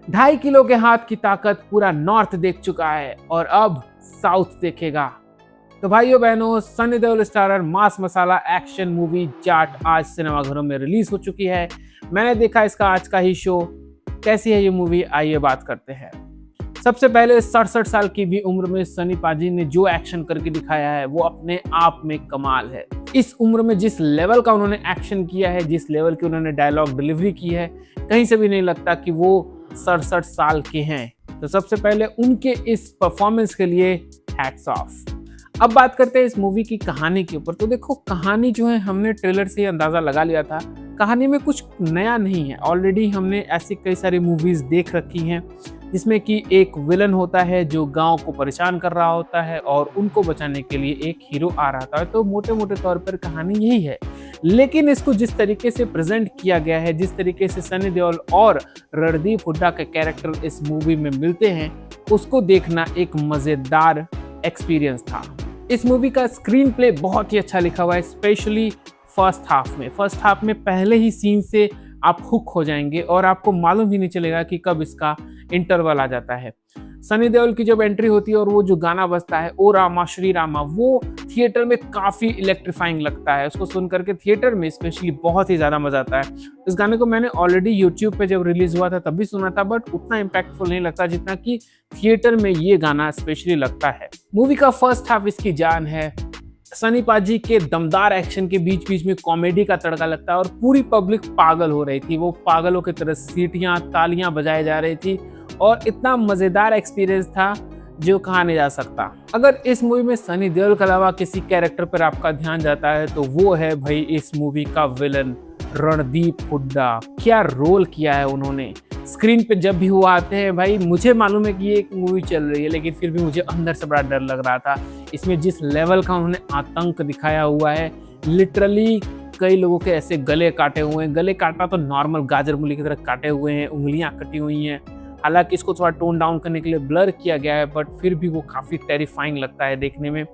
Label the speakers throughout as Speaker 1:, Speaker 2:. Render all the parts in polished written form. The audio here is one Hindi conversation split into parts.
Speaker 1: 2.5 किलो के हाथ की ताकत पूरा नॉर्थ देख चुका है और अब साउथ देखेगा। तो भाइयों बहनों, सनी देओल स्टारर मास मसाला एक्शन मूवी जाट आज सिनेमाघरों में रिलीज हो चुकी है। मैंने देखा इसका आज का ही शो। कैसी है ये मूवी, आइए बात करते हैं। सबसे पहले 67 साल की भी उम्र में सनी पाजी ने जो एक्शन करके दिखाया है वो अपने आप में कमाल है। इस उम्र में जिस लेवल का उन्होंने एक्शन किया है, जिस लेवल की उन्होंने डायलॉग डिलीवरी की है, कहीं से भी नहीं लगता कि वो 67 साल के हैं। तो सबसे पहले उनके इस परफॉर्मेंस के लिए हैट्स ऑफ। अब बात करते हैं इस मूवी की कहानी के ऊपर। तो देखो, कहानी जो है हमने ट्रेलर से अंदाजा लगा लिया था। कहानी में कुछ नया नहीं है। ऑलरेडी हमने ऐसी कई सारी मूवीज देख रखी हैं जिसमें कि एक विलन होता है जो गांव को परेशान कर रहा होता है और उनको बचाने के लिए एक हीरो आ रहा था। तो मोटे मोटे तौर पर कहानी यही है, लेकिन इसको जिस तरीके से प्रेजेंट किया गया है, जिस तरीके से सनी देओल और रणदीप हुड्डा के कैरेक्टर इस मूवी में मिलते हैं, उसको देखना एक मजेदार एक्सपीरियंस था। इस मूवी का स्क्रीन प्ले बहुत ही अच्छा लिखा हुआ है, स्पेशली फर्स्ट हाफ में पहले ही सीन से आप हुक हो जाएंगे और आपको मालूम ही नहीं चलेगा कि कब इसका इंटरवल आ जाता है। सनी देओल की जब एंट्री होती है और वो जो गाना बजता है ओ रामा श्री रामा, वो थिएटर में काफ़ी इलेक्ट्रीफाइंग लगता है। उसको सुन करके थिएटर में स्पेशली बहुत ही ज़्यादा मजा आता है। इस गाने को मैंने ऑलरेडी यूट्यूब पे जब रिलीज हुआ था तब भी सुना था, बट उतना इम्पैक्टफुल नहीं लगता जितना कि थिएटर में ये गाना स्पेशली लगता है। मूवी का फर्स्ट हाफ इसकी जान है। सनी पाजी के दमदार एक्शन के बीच बीच में कॉमेडी का तड़का लगता है और पूरी पब्लिक पागल हो रही थी। वो पागलों की तरह सीटियां तालियां बजाई जा रही थी और इतना मजेदार एक्सपीरियंस था जो कहा नहीं जा सकता। अगर इस मूवी में सनी देओल के अलावा किसी कैरेक्टर पर आपका ध्यान जाता है तो वो है भाई इस मूवी का विलन रणदीप हुड्डा। क्या रोल किया है उन्होंने। स्क्रीन पे जब भी वो आते हैं भाई, मुझे मालूम है कि ये एक मूवी चल रही है, लेकिन फिर भी मुझे अंदर से बड़ा डर लग रहा था। इसमें जिस लेवल का उन्होंने आतंक दिखाया हुआ है, लिटरली कई लोगों के ऐसे गले काटे हुए हैं। गले काटा तो नॉर्मल गाजर मूली की तरह काटे हुए हैं, उंगलियां कटी हुई हैं। हालांकि इसको थोड़ा टोन डाउन करने के लिए ब्लर किया गया है, बट फिर भी वो काफी टेरिफाइंग लगता है देखने में।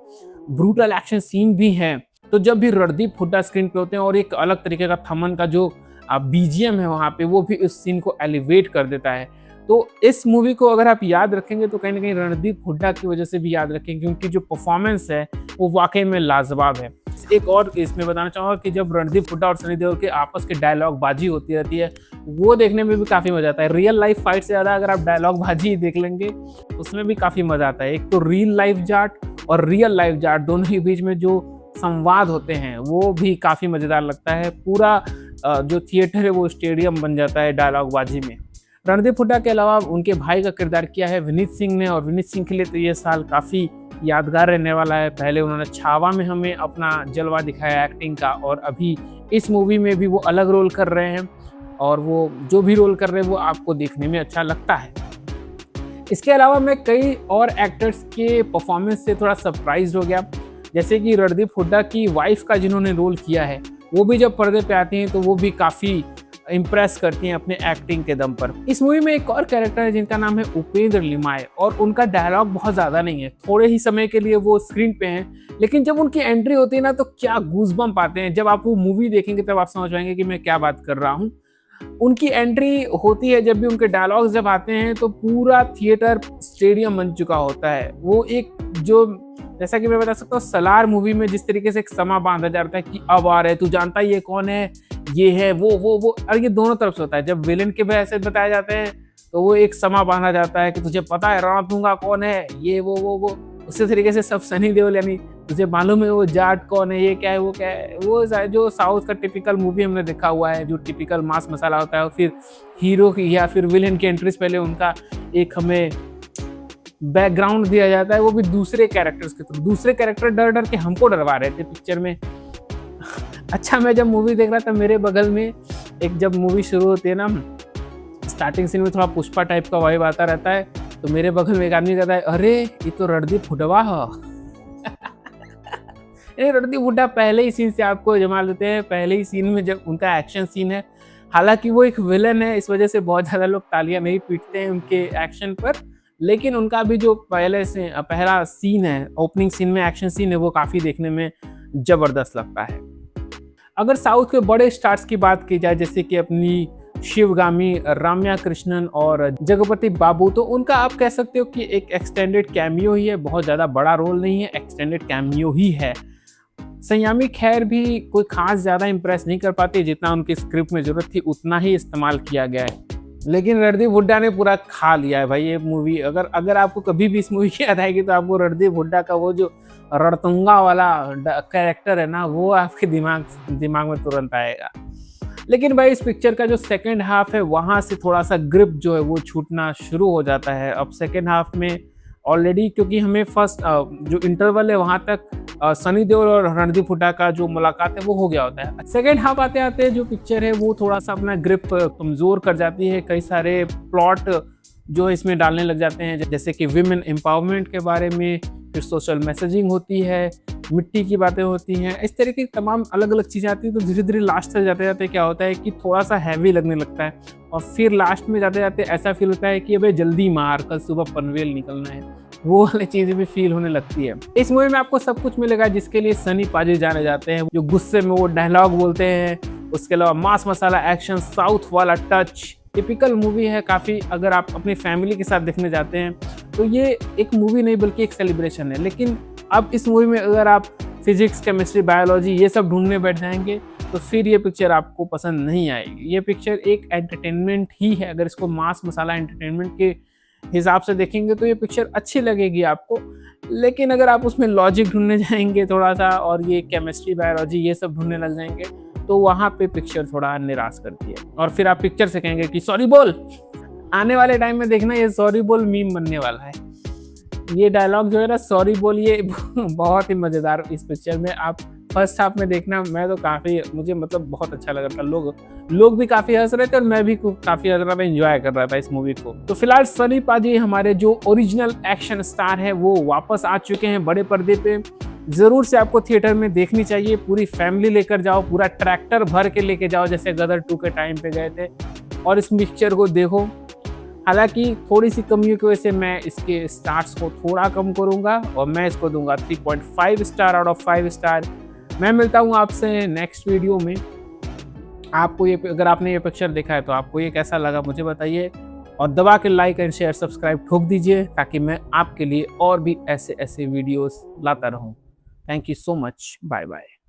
Speaker 1: ब्रूटल एक्शन सीन भी है। तो जब भी रणदीप हुड्डा स्क्रीन पे होते हैं और एक अलग तरीके का थमन का जो बीजीएम है वहाँ पे, वो भी इस सीन को एलिवेट कर देता है। तो इस मूवी को अगर आप याद रखेंगे तो कहीं ना कहीं रणदीप हुड्डा की वजह से भी याद रखेंगे, क्योंकि जो परफॉर्मेंस है वो वाकई में लाजवाब है। एक और इसमें बताना चाहूँगा कि जब रणदीप हुड्डा और सनी देओल के आपस के डायलॉग बाजी होती रहती है, वो देखने में भी काफ़ी मजा आता है। रियल लाइफ फाइट से ज़्यादा अगर आप डायलॉग बाजी देख लेंगे उसमें भी काफ़ी मजा आता है। एक तो रियल लाइफ जाट और रियल लाइफ जाट दोनों के बीच में जो संवाद होते हैं वो भी काफ़ी मज़ेदार लगता है। पूरा जो थिएटर है वो स्टेडियम बन जाता है डायलॉग बाजी में। रणदीप हुड्डा के अलावा उनके भाई का किरदार किया है विनीत सिंह ने, और विनीत सिंह के लिए तो ये साल काफ़ी यादगार रहने वाला है। पहले उन्होंने छावा में हमें अपना जलवा दिखाया एक्टिंग का, और अभी इस मूवी में भी वो अलग रोल कर रहे हैं, और वो जो भी रोल कर रहे हैं वो आपको देखने में अच्छा लगता है। इसके अलावा मैं कई और एक्टर्स के परफॉर्मेंस से थोड़ा सरप्राइज हो गया, जैसे कि रणदीप हुड्डा की वाइफ का जिन्होंने रोल किया है, वो भी जब पर्दे पे आती हैं तो वो भी काफ़ी इम्प्रेस करती हैं अपने एक्टिंग के दम पर। इस मूवी में एक और कैरेक्टर है जिनका नाम है उपेंद्र लिमाय, और उनका डायलॉग बहुत ज़्यादा नहीं है, थोड़े ही समय के लिए वो स्क्रीन पे हैं, लेकिन जब उनकी एंट्री होती है ना तो क्या गूज़बम्प आते हैं। जब आप वो मूवी देखेंगे तब आप समझ पाएंगे कि मैं क्या बात कर रहा हूँ। उनकी एंट्री होती है जब भी, उनके डायलॉग्स जब आते हैं तो पूरा थिएटर स्टेडियम बन चुका होता है। वो एक जो, जैसा कि मैं बता सकता हूँ, सलार मूवी में जिस तरीके से एक समा बांधा जाता है कि अब आ रहे, तू जानता है ये कौन है, ये है वो, और ये दोनों तरफ से होता है। जब विलेन के भी ऐसे बताए जाते हैं तो वो एक समा बांधा जाता है कि तुझे पता है रणथंभौर कौन है, ये वो। उसी तरीके से सब सनी देओल, यानी तुझे मालूम है वो जाट कौन है, ये क्या है, वो क्या है, वो जो साउथ का टिपिकल मूवी हमने देखा हुआ है, जो टिपिकल मास मसाला होता है, और फिर हीरो की या फिर विलेन की एंट्री से पहले उनका एक हमें बैकग्राउंड दिया जाता है, वो भी दूसरे कैरेक्टर्स के थ्रू। दूसरे कैरेक्टर डर डर के हमको डरवा रहे थे पिक्चर में। अच्छा, मैं जब मूवी देख रहा था, मेरे बगल में एक, जब मूवी शुरू होती है ना, स्टार्टिंग सीन में थोड़ा पुष्पा टाइप का वाइब आता रहता है, तो मेरे बगल में एक आदमी कहता है, अरे ये तो रणदीप हुड्डा है। रणदीप हुड्डा पहले ही सीन से आपको जमा लेते हैं, पहले ही सीन में जब उनका एक्शन सीन है। हालांकि वो एक विलन है, इस वजह से बहुत ज़्यादा लोग तालियां नहीं पीटते हैं उनके एक्शन पर, लेकिन उनका भी जो पहला सीन है, ओपनिंग सीन में एक्शन सीन है, वो काफ़ी देखने में ज़बरदस्त लगता है। अगर साउथ के बड़े स्टार्स की बात की जाए, जैसे कि अपनी शिवगामी, रम्या कृष्णन और जगपति बाबू। तो उनका आप कह सकते हो कि एक एक्सटेंडेड कैमियो ही है, बहुत ज़्यादा बड़ा रोल नहीं है, एक्सटेंडेड कैमियो ही है। संयामी खैर भी कोई खास ज़्यादा इम्प्रेस नहीं कर पाती, जितना उनकी स्क्रिप्ट में ज़रूरत थी उतना ही इस्तेमाल किया गया है। लेकिन रणदीप हुड्डा ने पूरा खा लिया है भाई ये मूवी। अगर आपको कभी भी इस मूवी की याद आएगी तो आपको रणदीप हुड्डा का वो जो रणतुंगा वाला कैरेक्टर है ना, वो आपके दिमाग में तुरंत आएगा। लेकिन भाई इस पिक्चर का जो सेकंड हाफ है वहाँ से थोड़ा सा ग्रिप जो है वो छूटना शुरू हो जाता है। अब सेकंड हाफ में ऑलरेडी, क्योंकि हमें फर्स्ट जो इंटरवल है वहाँ तक सनी देओल और रणदीप हुड्डा का जो मुलाकात है वो हो गया होता है। सेकेंड हाफ आते आते जो पिक्चर है वो थोड़ा सा अपना ग्रिप कमज़ोर कर जाती है। कई सारे प्लॉट जो इसमें डालने लग जाते हैं, जैसे कि विमेन एम्पावरमेंट के बारे में, फिर सोशल मैसेजिंग होती है, मिट्टी की बातें होती हैं, इस तरह की तमाम अलग अलग चीज़ें आती हैं। तो धीरे धीरे लास्ट तक जाते जाते क्या होता है कि थोड़ा सा हैवी लगने लगता है, और फिर लास्ट में जाते जाते ऐसा फील होता है कि अबे जल्दी मार, कल सुबह पनवेल निकलना है, वो वाली चीज़ें भी फील होने लगती है। इस मूवी में आपको सब कुछ मिलेगा जिसके लिए सनी पाजी जाने जाते हैं, जो गुस्से में वो डायलॉग बोलते हैं, उसके अलावा मास मसाला एक्शन, साउथ वाला टच, टिपिकल मूवी है काफ़ी। अगर आप अपनी फैमिली के साथ देखने जाते हैं तो ये एक मूवी नहीं बल्कि एक सेलिब्रेशन है। लेकिन अब इस मूवी में अगर आप फिजिक्स, केमिस्ट्री, बायोलॉजी ये सब ढूंढने बैठ जाएंगे तो फिर ये पिक्चर आपको पसंद नहीं आएगी। ये पिक्चर एक एंटरटेनमेंट ही है। अगर इसको मास मसाला एंटरटेनमेंट के हिसाब से देखेंगे तो ये पिक्चर अच्छी लगेगी आपको। लेकिन अगर आप उसमें लॉजिक ढूंढने जाएंगे थोड़ा सा, और ये केमिस्ट्री, बायोलॉजी ये सब ढूंढने लग जाएंगे, तो वहाँ पे पिक्चर थोड़ा निराश करती है। और फिर आप पिक्चर से कहेंगे कि सॉरी बोल। आने वाले टाइम में देखना ये सॉरी बोल मीम बनने वाला है। ये डायलॉग जो है ना, सॉरी बोल, ये बहुत ही मज़ेदार इस पिक्चर में। आप फर्स्ट हाफ में देखना, मैं तो काफ़ी, मुझे मतलब बहुत अच्छा लग रहा था। लोग भी काफ़ी हंस रहे थे और मैं भी काफ़ी हंस रहा था, एंजॉय कर रहा था इस मूवी को। तो फिलहाल सनी पाजी हमारे जो ओरिजिनल एक्शन स्टार है वो वापस आ चुके हैं बड़े पर्दे पे। ज़रूर से आपको थिएटर में देखनी चाहिए। पूरी फैमिली लेकर जाओ, पूरा ट्रैक्टर भर के लेके जाओ जैसे गदर 2 के टाइम पे गए थे, और इस पिक्चर को देखो। हालांकि थोड़ी सी कमियों की वजह से मैं इसके स्टार्स को थोड़ा कम करूंगा और मैं इसको दूंगा 3.5 स्टार आउट ऑफ 5 स्टार। मैं मिलता हूं आपसे नेक्स्ट वीडियो में। आपको ये, अगर आपने ये पिक्चर देखा है तो आपको ये कैसा लगा मुझे बताइए, और दबा के लाइक एंड शेयर सब्सक्राइब ठोक दीजिए ताकि मैं आपके लिए और भी ऐसे वीडियोस लाता रहूं। Thank you so much, bye bye.